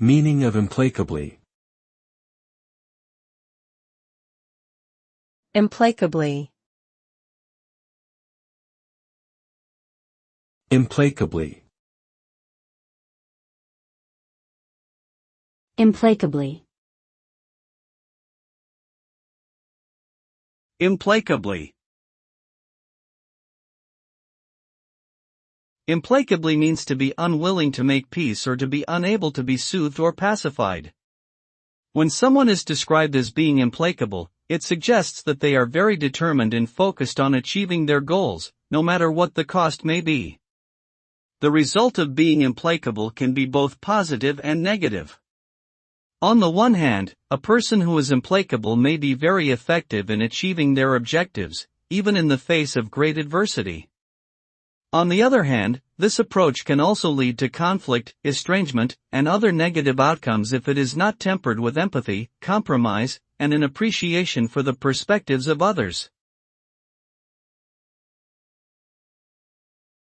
Meaning of implacably. Implacably. Implacably. Implacably. Implacably. Implacably means to be unwilling to make peace or to be unable to be soothed or pacified. When someone is described as being implacable, it suggests that they are very determined and focused on achieving their goals, no matter what the cost may be. The result of being implacable can be both positive and negative. On the one hand, a person who is implacable may be very effective in achieving their objectives, even in the face of great adversity. On the other hand, this approach can also lead to conflict, estrangement, and other negative outcomes if it is not tempered with empathy, compromise, and an appreciation for the perspectives of others.